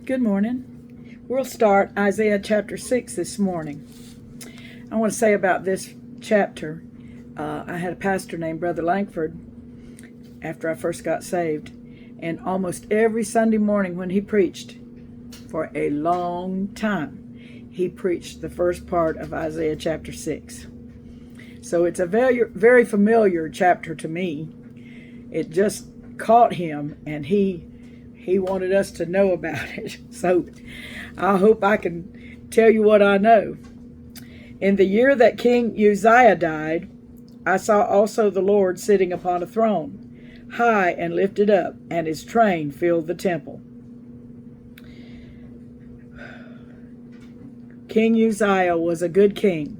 Good morning. We'll start Isaiah chapter 6 this morning. I want to say about this chapter, I had a pastor named Brother Langford after I first got saved, and almost every Sunday morning when he preached, for a long time, he preached the first part of Isaiah chapter 6. So it's a very, very familiar chapter to me. It just caught him, and he wanted us to know about it. So I hope I can tell you what I know. In the year that King Uzziah died, I saw also the Lord sitting upon a throne, high and lifted up, and his train filled the temple. King Uzziah was a good king,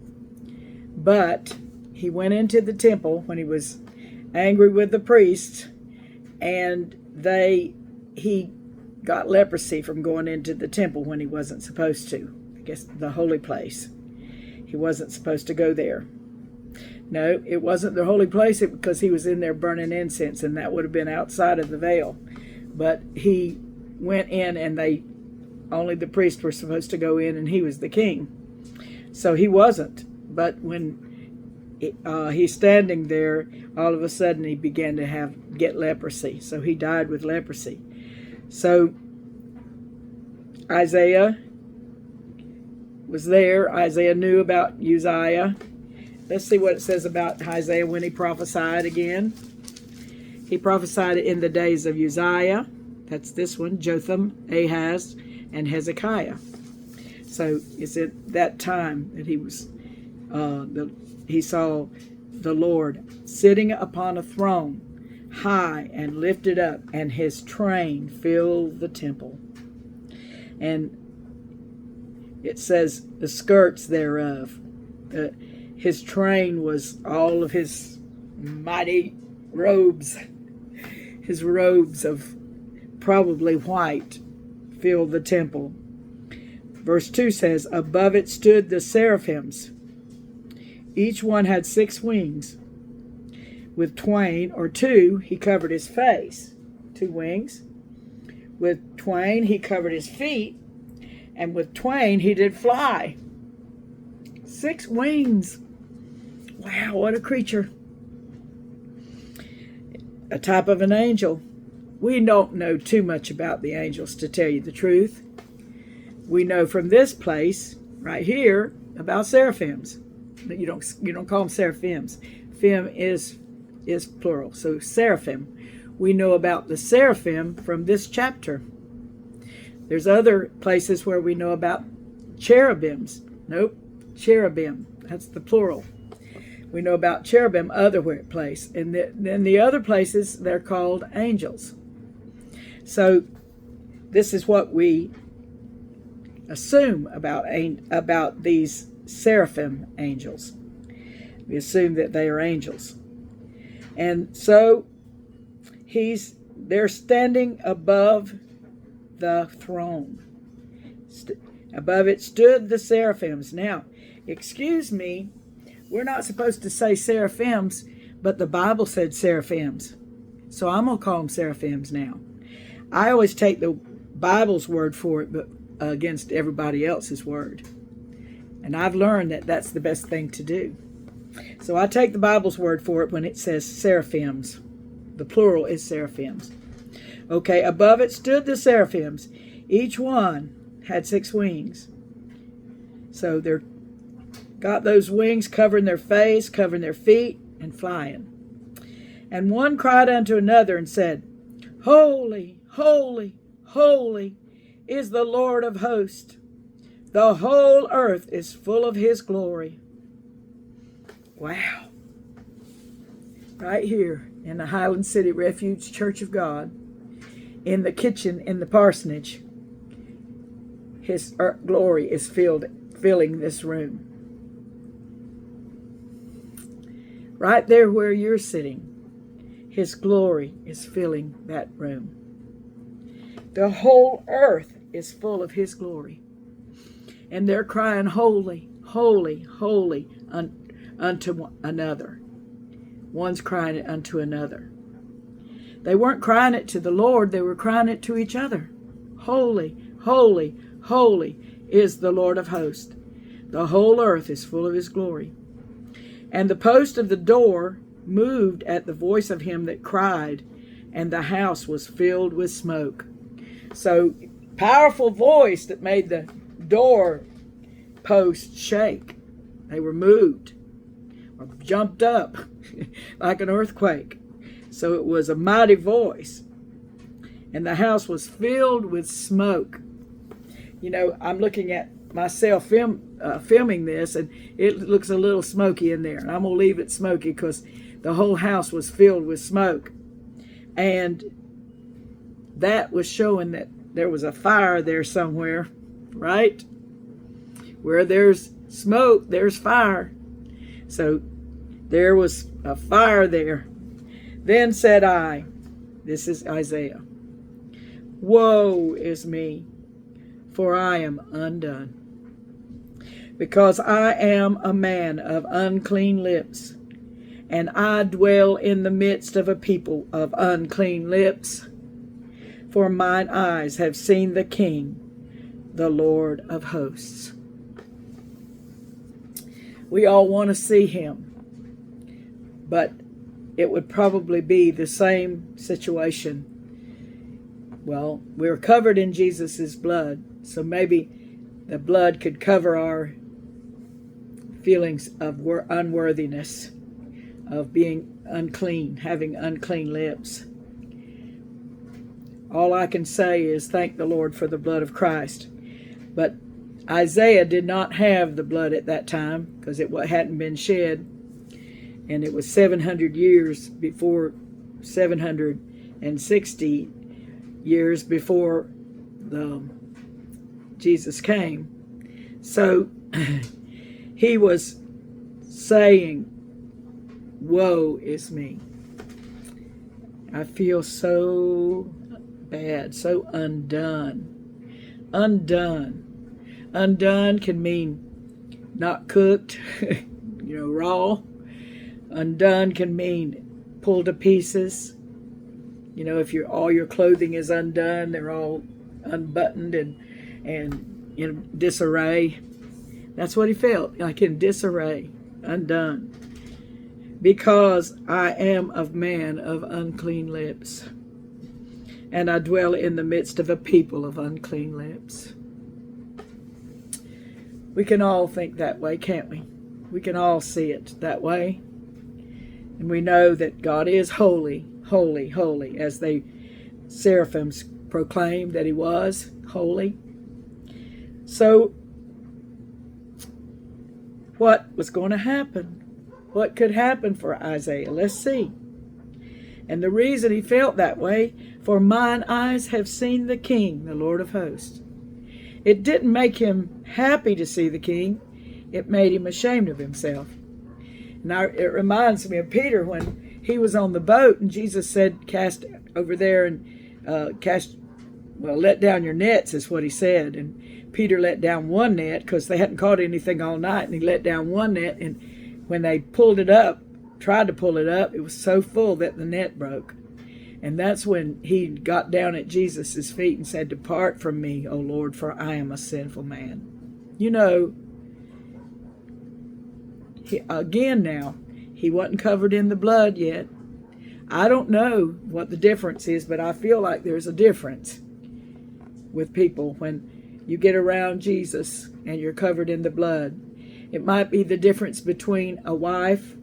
but he went into the temple when he was angry with the priests, and he got leprosy from going into the temple when he wasn't supposed to. I guess the holy place. He wasn't supposed to go there. No, it wasn't the holy place because he was in there burning incense, and that would have been outside of the veil. But he went in, and only the priests were supposed to go in, and he was the king. So he wasn't. But when he's standing there, all of a sudden he began to get leprosy. So he died with leprosy. So Isaiah was there. Isaiah knew about Uzziah. Let's see what it says about Isaiah when he prophesied again. He prophesied in the days of Uzziah. That's this one, Jotham, Ahaz, and Hezekiah. So it's at that time that he saw the Lord sitting upon a throne, high and lifted up, and his train filled the temple. And it says the skirts thereof. His train was all of his mighty robes. His robes of probably white filled the temple. Verse 2 says, above it stood the seraphims. Each one had 6 wings. With twain or 2, he covered his face. 2 wings. With twain, he covered his feet. And with twain, he did fly. 6 wings. Wow, what a creature. A type of an angel. We don't know too much about the angels, to tell you the truth. We know from this place, right here, about seraphims. You don't call them seraphims. Fem is plural, so seraphim. We know about the seraphim from this chapter. There's other places where we know about cherubims. Nope, cherubim. That's the plural. We know about cherubim other place. And then the other places, they're called angels. So this is what we assume about these seraphim angels. We assume that they are angels. And so they're standing above the throne. Above it stood the seraphims. Now, excuse me, we're not supposed to say seraphims, but the Bible said seraphims. So I'm going to call them seraphims now. I always take the Bible's word for it, but against everybody else's word. And I've learned that that's the best thing to do. So I take the Bible's word for it when it says seraphims. The plural is seraphims. Okay, above it stood the seraphims. Each one had 6 wings. So they're got those wings covering their face, covering their feet, and flying. And one cried unto another and said, Holy, holy, holy is the Lord of hosts. The whole earth is full of his glory. Wow. Right here in the Highland City Refuge Church of God, in the kitchen in the parsonage, his glory is filling this room. Right there where you're sitting, his glory is filling that room. The whole earth is full of his glory. And they're crying, holy, holy, holy unto another. One's crying it unto another. They weren't crying it to the Lord, they were crying it to each other. Holy, holy, holy is the Lord of hosts. The whole earth is full of his glory. And the post of the door moved at the voice of him that cried, and the house was filled with smoke. So, powerful voice that made the door posts shake. They were moved or jumped up like an earthquake. So it was a mighty voice. And the house was filled with smoke. You know, I'm looking at myself filming this, and it looks a little smoky in there. And I'm going to leave it smoky because the whole house was filled with smoke. And that was showing that there was a fire there somewhere, right? Where there's smoke, there's fire. So there was a fire there. Then said I, this is Isaiah, woe is me, for I am undone, because I am a man of unclean lips, and I dwell in the midst of a people of unclean lips. For mine eyes have seen the King, the Lord of hosts. We all want to see him, but it would probably be the same situation. Well, we're covered in Jesus' blood, so maybe the blood could cover our feelings of unworthiness, of being unclean, having unclean lips. All I can say is thank the Lord for the blood of Christ. But Isaiah did not have the blood at that time because it hadn't been shed. And it was 700 years before, 760 years before Jesus came. So he was saying, woe is me. I feel so bad, so undone. Undone. Undone can mean not cooked, raw. Undone can mean pulled to pieces. If all your clothing is undone, they're all unbuttoned and in disarray. That's what he felt, like in disarray, undone. Because I am of man of unclean lips, and I dwell in the midst of a people of unclean lips. We can all think that way, can't we? We can all see it that way. And we know that God is holy, holy, holy, as the seraphims proclaimed that he was holy. So, what was going to happen? What could happen for Isaiah? Let's see. And the reason he felt that way, for mine eyes have seen the King, the Lord of hosts. It didn't make him happy to see the King. It made him ashamed of himself. Now, it reminds me of Peter when he was on the boat and Jesus said, cast over there and let down your nets, is what he said. And Peter let down one net because they hadn't caught anything all night, and he let down one net, and when they tried to pull it up, it was so full that the net broke. And that's when he got down at Jesus' feet and said, depart from me, O Lord, for I am a sinful man. He wasn't covered in the blood yet. I don't know what the difference is, but I feel like there's a difference with people when you get around Jesus and you're covered in the blood. It might be the difference between a wife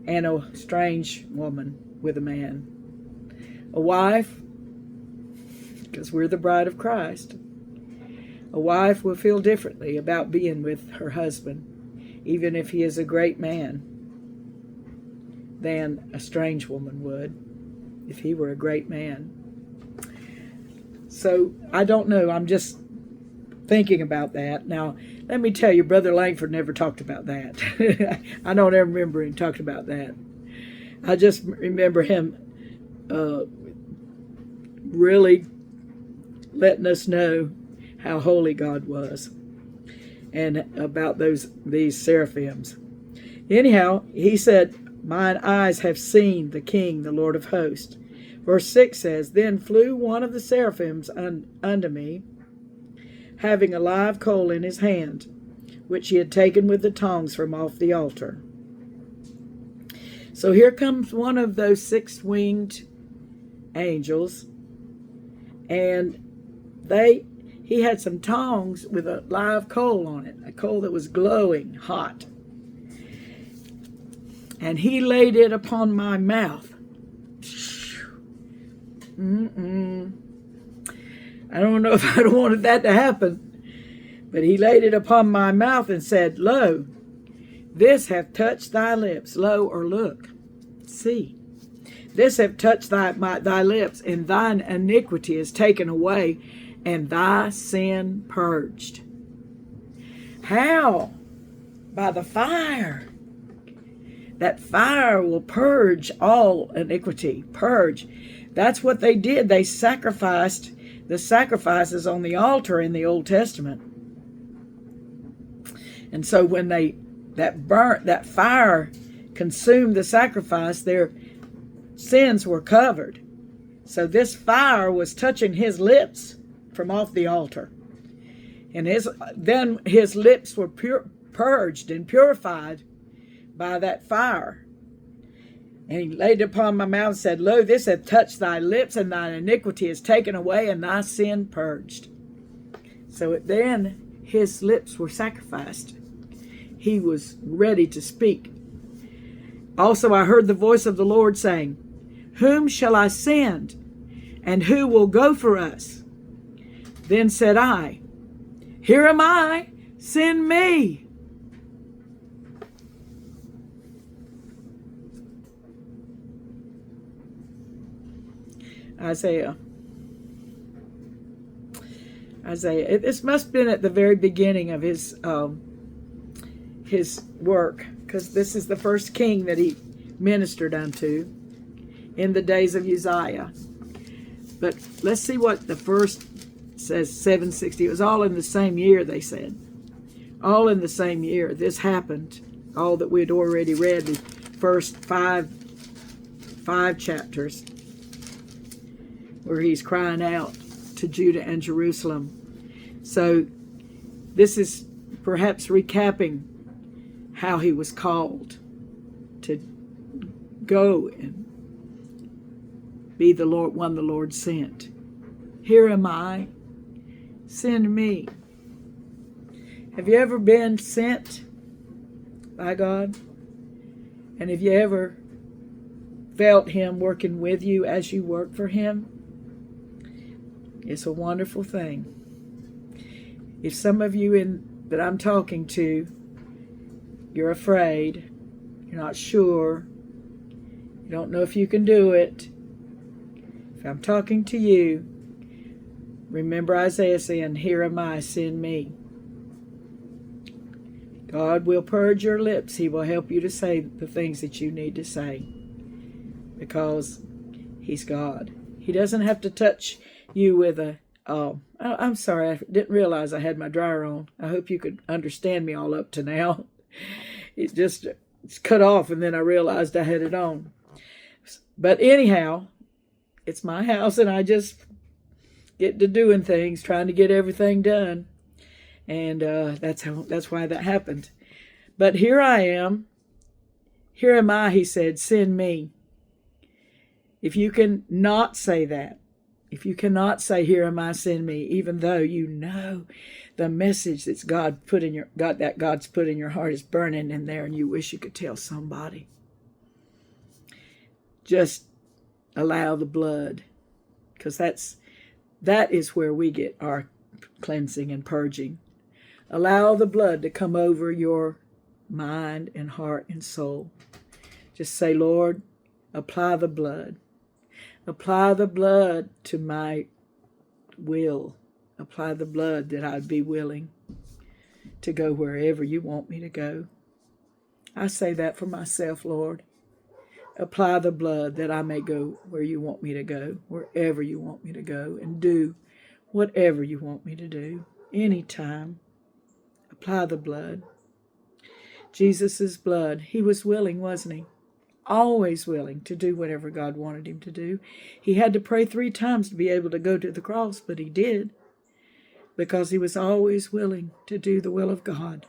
and a strange woman with a man. A wife, because we're the bride of Christ, a wife will feel differently about being with her husband, even if he is a great man, than a strange woman would if he were a great man. So, I don't know. I'm just thinking about that. Now, let me tell you, Brother Langford never talked about that. I don't ever remember him talking about that. I just remember him really letting us know how holy God was and about these seraphims. Anyhow, he said, mine eyes have seen the King, the Lord of hosts. Verse 6 says, then flew one of the seraphims unto me, having a live coal in his hand, which he had taken with the tongs from off the altar. So here comes one of those six-winged angels, and he had some tongs with a live coal on it, a coal that was glowing hot. And he laid it upon my mouth. I don't know if I'd wanted that to happen, but he laid it upon my mouth and said, Lo, this hath touched thy lips. Lo, or look, see. This hath touched thy lips, and thine iniquity is taken away, and thy sin purged. How? By the fire. That fire will purge all iniquity. Purge. That's what they did. They sacrificed the sacrifices on the altar in the Old Testament. And so when that fire consumed the sacrifice, their sins were covered. So this fire was touching his lips from off the altar. And then his lips were purged and purified by that fire. And he laid it upon my mouth and said, Lo, this hath touched thy lips, and thine iniquity is taken away, and thy sin purged. So then his lips were sacrificed. He was ready to speak. Also I heard the voice of the Lord saying, Whom shall I send? And who will go for us? Then said I, Here am I, send me. Isaiah. This must have been at the very beginning of his work, because this is the first king that he ministered unto in the days of Uzziah. But let's see what the first says, 760. It was all in the same year, they said. All in the same year. This happened. All that we had already read, the first five chapters, where he's crying out to Judah and Jerusalem. So this is perhaps recapping how he was called to go and be the one the Lord sent. Here am I, send me. Have you ever been sent by God? And have you ever felt him working with you as you work for him? It's a wonderful thing. If some of you that I'm talking to, you're afraid, you're not sure, you don't know if you can do it, if I'm talking to you, remember Isaiah saying, Here am I, send me. God will purge your lips. He will help you to say the things that you need to say, because he's God. He doesn't have to touch you with I'm sorry, I didn't realize I had my dryer on. I hope you could understand me all up to now. It's cut off, and then I realized I had it on. But anyhow, it's my house, and I just get to doing things, trying to get everything done. And that's why that happened. But here I am. Here am I, he said, send me. If you can not say that, if you cannot say, Here am I, send me, even though you know the message that God's put in your heart is burning in there, and you wish you could tell somebody, just allow the blood, because that is where we get our cleansing and purging. Allow the blood to come over your mind and heart and soul. Just say, Lord, apply the blood. Apply the blood to my will. Apply the blood that I'd be willing to go wherever you want me to go. I say that for myself, Lord. Apply the blood that I may go where you want me to go, wherever you want me to go, and do whatever you want me to do, anytime. Apply the blood. Jesus' blood. He was willing, wasn't he? Always willing to do whatever God wanted him to do. He had to pray 3 times to be able to go to the cross, but he did. because he was always willing to do the will of God.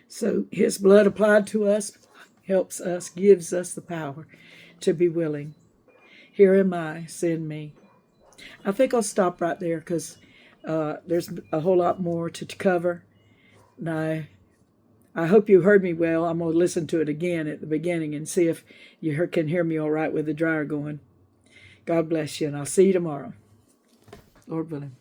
So his blood applied to us helps us, gives us the power to be willing. Here am I, send me. I think I'll stop right there because there's a whole lot more to cover. And I hope you heard me well. I'm going to listen to it again at the beginning and see if you can hear me all right with the dryer going. God bless you, and I'll see you tomorrow, Lord willing.